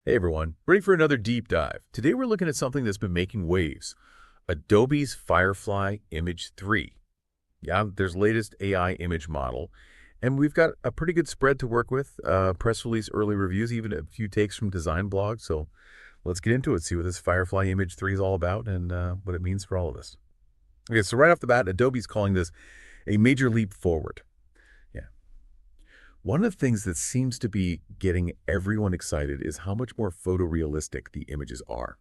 Hey everyone, ready for another deep dive. Today we're looking at something that's been making waves. Adobe's Firefly Image 3. Yeah, there's latest AI image model, and we've got a pretty good spread to work with. Press release, early reviews, even a few takes from design blogs. So let's get into it, see what this Firefly Image 3 is all about and what it means for all of us. Okay, so right off the bat, Adobe's calling this a major leap forward. Yeah. One of the things that seems to be getting everyone excited is how much more photorealistic the images are.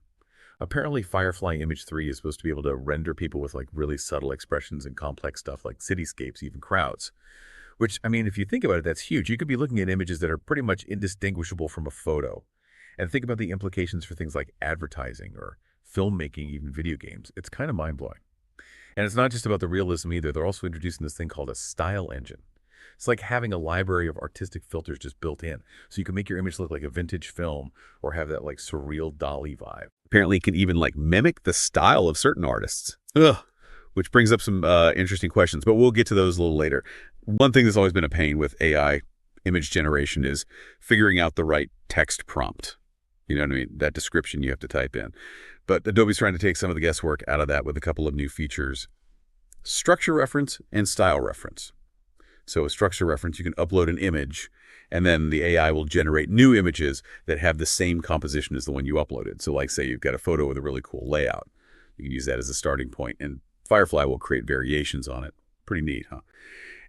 Apparently, Firefly Image 3 is supposed to be able to render people with like really subtle expressions and complex stuff like cityscapes, even crowds. Which, I mean, if you think about it, that's huge. You could be looking at images that are pretty much indistinguishable from a photo. And think about the implications for things like advertising or filmmaking, even video games. It's kind of mind-blowing. And it's not just about the realism either. They're also introducing this thing called a style engine. It's like having a library of artistic filters just built in. So you can make your image look like a vintage film or have that like surreal Dali vibe. Apparently it can even like mimic the style of certain artists. Ugh. Which brings up some interesting questions, but we'll get to those a little later. One thing that's always been a pain with AI image generation is figuring out the right text prompt. You know what I mean? That description you have to type in. But Adobe's trying to take some of the guesswork out of that with a couple of new features. Structure reference and style reference. So a structure reference, you can upload an image, and then the AI will generate new images that have the same composition as the one you uploaded. So like say you've got a photo with a really cool layout. You can use that as a starting point, and Firefly will create variations on it. Pretty neat, huh?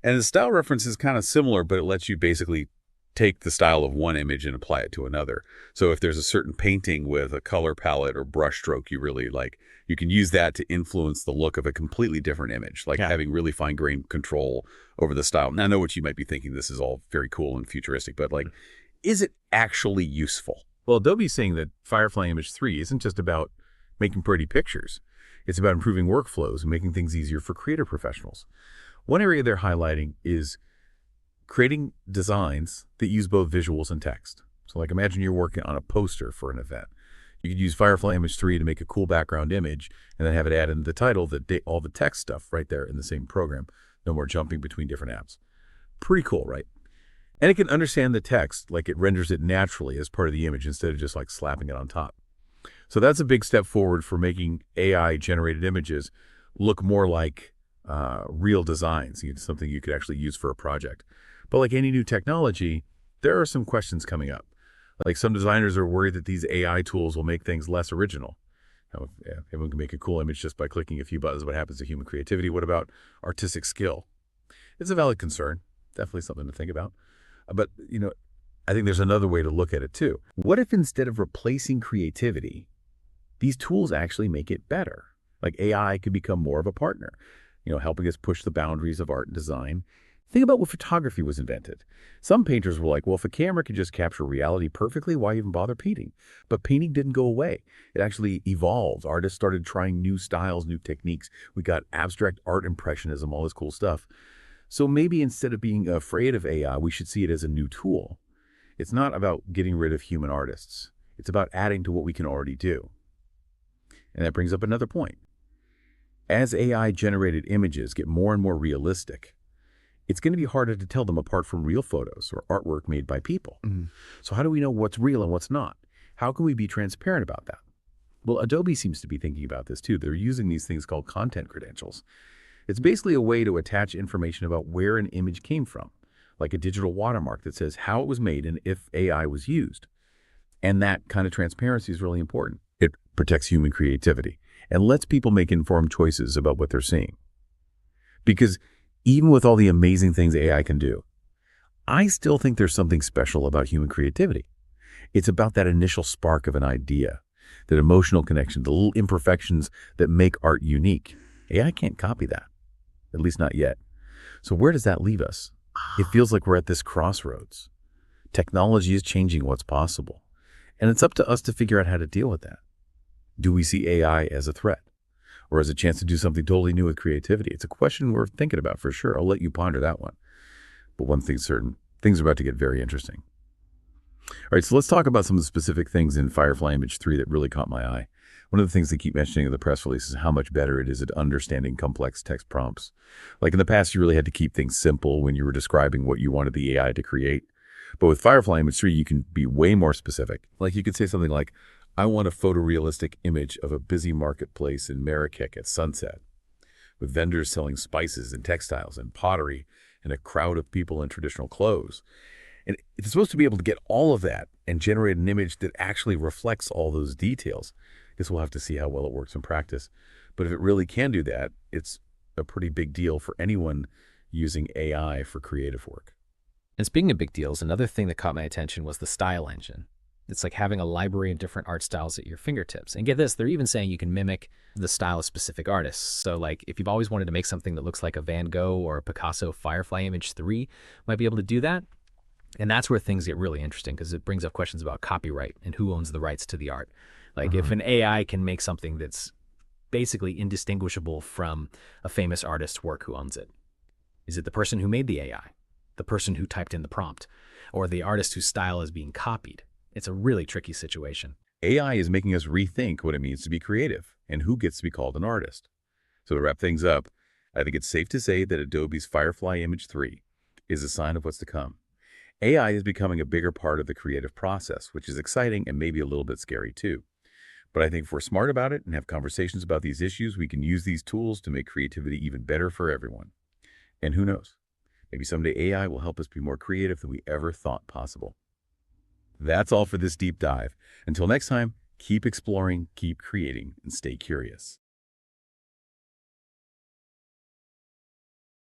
And the style reference is kind of similar, but it lets you basically take the style of one image and apply it to another. So if there's a certain painting with a color palette or brush stroke you really like, you can use that to influence the look of a completely different image, like having really fine-grained control over the style. Now, I know what you might be thinking. This is all very cool and futuristic, but like, is it actually useful? Well, Adobe's saying that Firefly Image 3 isn't just about making pretty pictures. It's about improving workflows and making things easier for creative professionals. One area they're highlighting is creating designs that use both visuals and text. So like imagine you're working on a poster for an event. You could use Firefly Image 3 to make a cool background image and then have it add in the title, all the text stuff right there in the same program. No more jumping between different apps. Pretty cool, right? And it can understand the text, like it renders it naturally as part of the image instead of just like slapping it on top. So that's a big step forward for making AI-generated images look more like real designs, something you could actually use for a project. But like any new technology, there are some questions coming up. Like some designers are worried that these AI tools will make things less original. Everyone can make a cool image just by clicking a few buttons. What happens to human creativity? What about artistic skill? It's a valid concern. Definitely something to think about. But, I think there's another way to look at it too. What if instead of replacing creativity, these tools actually make it better? Like AI could become more of a partner, helping us push the boundaries of art and design. Think about when photography was invented. Some painters were like, well, if a camera could just capture reality perfectly, why even bother painting? But painting didn't go away. It actually evolved. Artists started trying new styles, new techniques. We got abstract art impressionism, all this cool stuff. So maybe instead of being afraid of AI, we should see it as a new tool. It's not about getting rid of human artists. It's about adding to what we can already do. And that brings up another point. As AI-generated images get more and more realistic, it's going to be harder to tell them apart from real photos or artwork made by people. So how do we know what's real and what's not? How can we be transparent about that? Well, Adobe seems to be thinking about this too. They're using these things called content credentials. It's basically a way to attach information about where an image came from, like a digital watermark that says how it was made and if AI was used. And that kind of transparency is really important. It protects human creativity and lets people make informed choices about what they're seeing. Because even with all the amazing things AI can do, I still think there's something special about human creativity. It's about that initial spark of an idea, that emotional connection, the little imperfections that make art unique. AI can't copy that, at least not yet. So where does that leave us? It feels like we're at this crossroads. Technology is changing what's possible, and it's up to us to figure out how to deal with that. Do we see AI as a threat? Or as a chance to do something totally new with creativity? It's a question we're thinking about for sure. I'll let you ponder that one. But one thing's certain, things are about to get very interesting. All right, so let's talk about some of the specific things in Firefly Image 3 that really caught my eye. One of the things they keep mentioning in the press release is how much better it is at understanding complex text prompts. Like in the past, you really had to keep things simple when you were describing what you wanted the AI to create. But with Firefly Image 3, you can be way more specific. Like you could say something like, I want a photorealistic image of a busy marketplace in Marrakech at sunset, with vendors selling spices and textiles and pottery and a crowd of people in traditional clothes. And it's supposed to be able to get all of that and generate an image that actually reflects all those details. I guess we'll have to see how well it works in practice. But if it really can do that, it's a pretty big deal for anyone using AI for creative work. And speaking of big deals, another thing that caught my attention was the style engine. It's like having a library of different art styles at your fingertips. And get this, they're even saying you can mimic the style of specific artists. So like if you've always wanted to make something that looks like a Van Gogh or a Picasso, Firefly Image 3 might be able to do that. And that's where things get really interesting because it brings up questions about copyright and who owns the rights to the art. Like if an AI can make something that's basically indistinguishable from a famous artist's work, who owns it? Is it the person who made the AI, the person who typed in the prompt, or the artist whose style is being copied? It's a really tricky situation. AI is making us rethink what it means to be creative and who gets to be called an artist. So to wrap things up, I think it's safe to say that Adobe's Firefly Image 3 is a sign of what's to come. AI is becoming a bigger part of the creative process, which is exciting and maybe a little bit scary too. But I think if we're smart about it and have conversations about these issues, we can use these tools to make creativity even better for everyone. And who knows, maybe someday AI will help us be more creative than we ever thought possible. That's all for this deep dive. Until next time, keep exploring, keep creating, and stay curious.